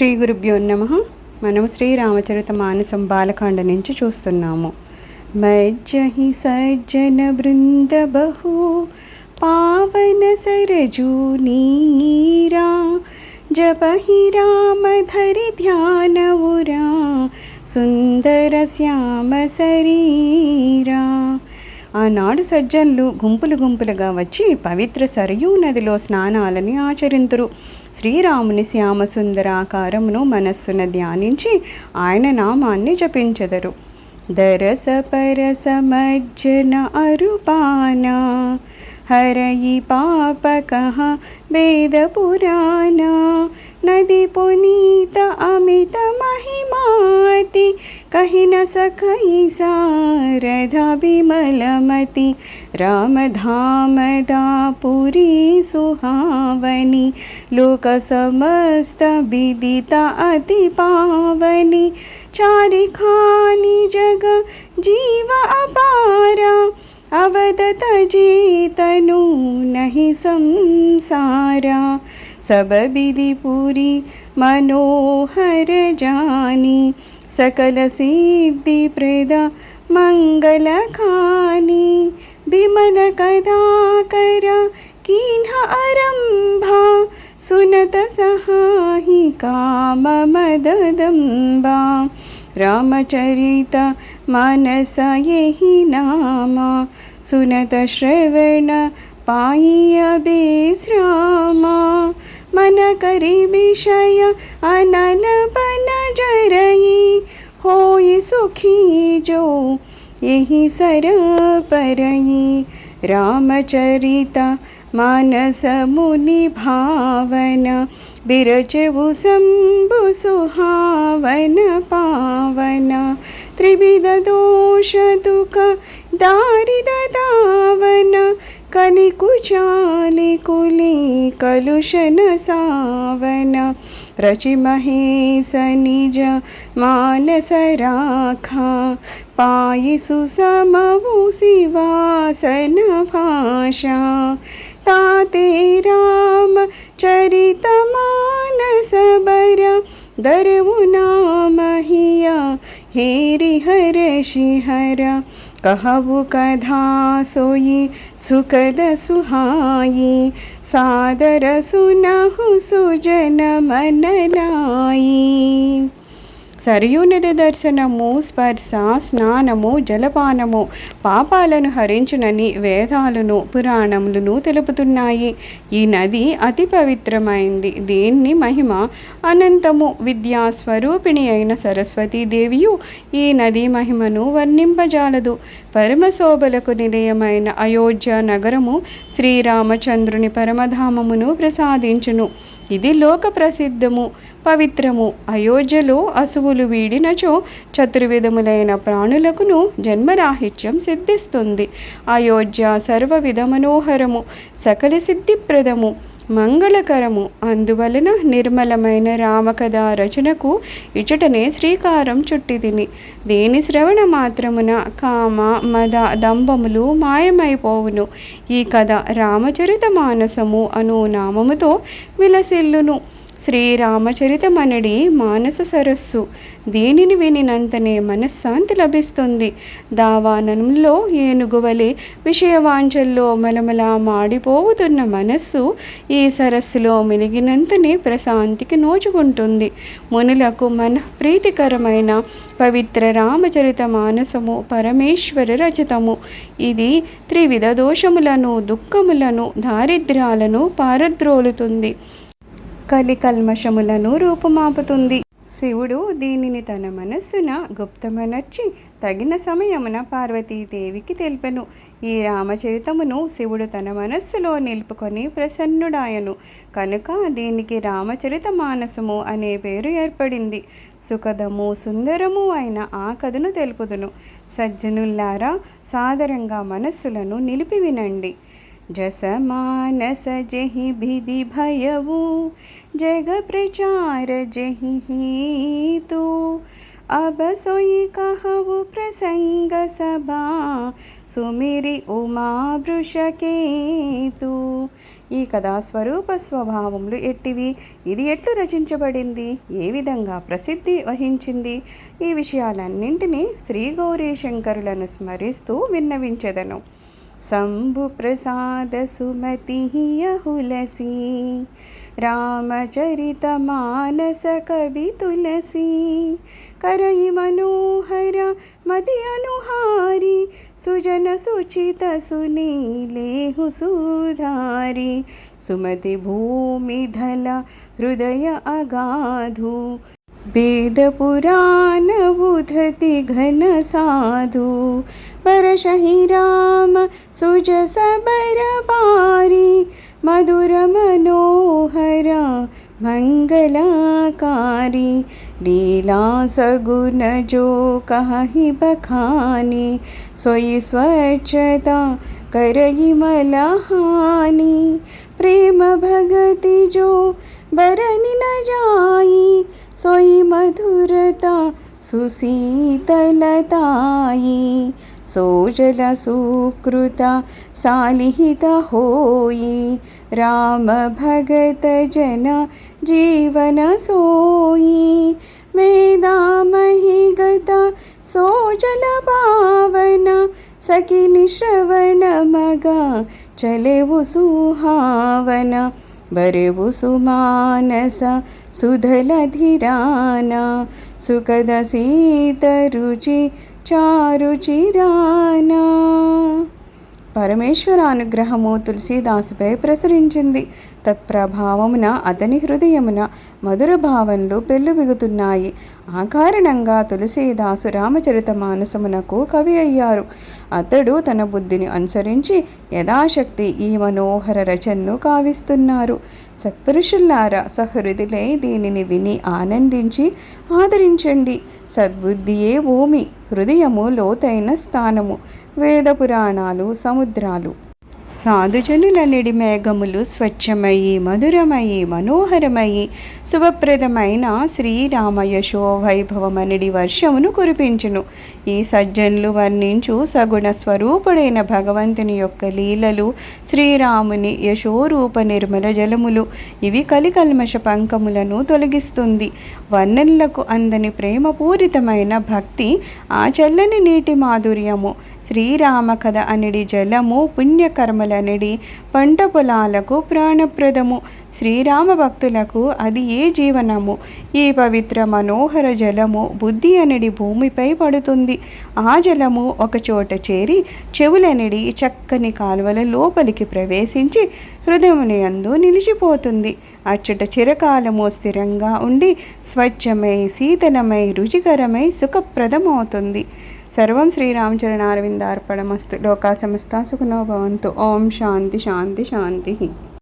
శ్రీ గురుభ్యో నమః. మనం శ్రీరామచరితమానసం బాలకాండ నుంచి చూస్తున్నాము. మజ్జహి సజ్జన బృంద బహు పావన సరజు నీరా జపహి రామధరి ధ్యానవురా సుందర శ్యామ శరీరా. ఆనాడు సజ్జనులు గుంపులు గుంపులుగా వచ్చి పవిత్ర సరయూ నదిలో స్నానాలని ఆచరింతురు. శ్రీరాముని శ్యామ సుందరాకారమును మనస్సున ధ్యానించి ఆయన నామాన్ని జపించెదరు. దరస పరస మజ్జన అరుపాన హరయి పాపకః వేద పురాణ నది పునీత అమిత మహిమాతి కహి న సఖయి శారదా విమలమతి రామధామదా పురీ సుహావని లోక సమస్త విదిత అతి పావని చారిఖాని జగ జీవ అపారా अवदत जेतनु नहीं संसारा सब विधि पूरी मनोहर जानी सकल सिद्धि प्रद मंगल खानी विमल कदा कर कीन्ह आरंभा सुनत सहाहि काम मददंबा रामचरित मानस यही नामा सुनत श्रवण पाइय बेश्रामा मन करी विषय अनल बन जरई होय सुखी जो यही सर परई रामचरित मानस मुनि भावन बिरजवु शंभु सुहावन पावन त्रिविध दोष दुख दारिद दावन कलि कुचालि कुली कलुषन सावन रचि महेश निज मानस राखा पाई सुसमवु शिवासन भाषा ताते राम चरित मानस बर दरवु नाम हिया हेरि हर शिहर कहबु कथा सोई सुखद सुहाई सादर सुनहु सुजन मन लाई. సరయూ నది దర్శనము, స్పర్శ, స్నానము, జలపానము పాపాలను హరించునని వేదాలను పురాణములను తెలుపుతున్నాయి. ఈ నది అతి పవిత్రమైంది. దీన్ని మహిమ అనంతము. విద్యాస్వరూపిణి అయిన సరస్వతీదేవియు ఈ నది మహిమను వర్ణింపజాలదు. పరమశోభలకు నిలయమైన అయోధ్య నగరము శ్రీరామచంద్రుని పరమధామమును ప్రసాదించును. ఇది లోక ప్రసిద్ధము, పవిత్రము. అయోధ్యలో అసువులు వీడినచో చతుర్విధములైన ప్రాణులకును జన్మరాహిత్యం సిద్ధిస్తుంది. అయోధ్య సర్వవిధ మనోహరము, సకల సిద్ధిప్రదము, మంగళకరము. అందువలన నిర్మలమైన రామకథ రచనకు ఇచటనే శ్రీకారం చుట్టితిని. దేని శ్రవణ మాత్రమున కామ మద దంభములు మాయమైపోవును. ఈ కథ రామచరిత మానసము అను నామముతో విలసిల్లును. శ్రీరామచరితమనడి మానస సరస్సు. దీనిని వినినంతనే మనశ్శాంతి లభిస్తుంది. దావానంలో ఏనుగువలే విషయవాంఛల్లో మలమలా మాడిపోవుతున్న మనస్సు ఈ సరస్సులో మిలిగినంతనే ప్రశాంతికి నోచుకుంటుంది. మునులకు ప్రీతికరమైన పవిత్ర రామచరిత మానసము పరమేశ్వర రచితము. ఇది త్రివిధ దోషములను, దుఃఖములను, దారిద్ర్యాలను పారద్రోలుతుంది. కలికల్మషములను రూపుమాపుతుంది. శివుడు దీనిని తన మనస్సున గుప్తమనర్చి తగిన సమయమున పార్వతీదేవికి తెలిపెను. ఈ రామచరితమును శివుడు తన మనస్సులో నిలుపుకొని ప్రసన్నుడాయను కనుక దీనికి రామచరిత మానసము అనే పేరు ఏర్పడింది. సుఖదము, సుందరము అయిన ఆ కథను తెలుపుదును. సజ్జనుల్లారా, సాదరంగా మనస్సులను నిలిపి వినండి. जस मानस जहि विधि भयऊ जग प्रचार जहि हेतु अब सोई कहु प्रसंग सभा సుమిరి ఉమా వృషకేతు. ఈ కథా స్వరూప స్వభావములు ఎట్టివి, ఇది ఎట్లు రచించబడింది, ఏ విధంగా ప్రసిద్ధి వహించింది, ఈ విషయాలన్నింటినీ శ్రీ గౌరీశంకరులను స్మరిస్తూ విన్నవించెదను. శంభు ప్రసాద సుమతి యహులసి రామచరిత మానస కవి తులసి करई मनोहर मदि अनुहारी सुजन सुचित सुनीलेहु सुधारी सुमति भूमि धल हृदय अगाधु वेद पुराण बुधति घन साधु बरशहि राम सुजस बरबारी मधुर मनोहर मंगलाकारी लीला सगुन जो कहि बखानी सोई स्वच्छता करई मलहानी प्रेम भगति जो बरनि न जाई सोई मधुरता सुशीतलताई सोजल सुकृता सालिहित होई राम भगत जन जीवन सोई मेदा मही गता सोजल पावन सकिलि श्रवण मगा चलेवु सुहावन बरेवु सुमानस सुधलधिराना सुखद सीत रुचि చారుచిరానా. పరమేశ్వర అనుగ్రహము తులసీదాసుపై ప్రసరించింది. తత్ప్రభావమున అతని హృదయమున మధుర భావనలు పెళ్ళుబిగుతున్నాయి. ఆ కారణంగా తులసీదాసు రామచరిత మానసమునకు కవి అయ్యారు. అతడు తన బుద్ధిని అనుసరించి యథాశక్తి ఈ మనోహర రచనను కావిస్తున్నారు. సత్పురుషులారా, సహృదిలై దీనిని విని ఆనందించి ఆదరించండి. సద్బుద్ధియే భూమి, హృదయము లోతైన స్థానము, వేద పురాణాలు సముద్రాలు, సాధుజనుల నిడి మేఘములు స్వచ్ఛమయి మధురమయి మనోహరమయి శుభప్రదమైన శ్రీరామయశో వైభవమనిడి వర్షమును కురిపించును. ఈ సజ్జనులు వర్ణించు సగుణ స్వరూపుడైన భగవంతుని యొక్క లీలలు, శ్రీరాముని యశోరూప నిర్మల జలములు, ఇవి కలికల్మష పంకములను తొలగిస్తుంది. వర్ణనలకు అందని ప్రేమపూరితమైన భక్తి, ఆ చల్లని నీటి మాధుర్యము, శ్రీరామ కథ అనిడి జలము పుణ్యకర్మలనిడి పంట పొలాలకు ప్రాణప్రదము. శ్రీరామ భక్తులకు అది ఏ జీవనము. ఈ పవిత్ర మనోహర జలము బుద్ధి అనిడి భూమిపై పడుతుంది. ఆ జలము ఒకచోట చేరి చెవులనిడి చక్కని కాలువల లోపలికి ప్రవేశించి హృదయముని యందు నిలిచిపోతుంది. అచ్చట చిరకాలము స్థిరంగా ఉండి స్వచ్ఛమై శీతలమై రుచికరమై సుఖప్రదమవుతుంది. సర్వం శ్రీరామచరణారవిందార్పణమస్తు. లోకా సమస్తా సుఖినో భవంతు. ఓం శాంతి శాంతి శాంతి.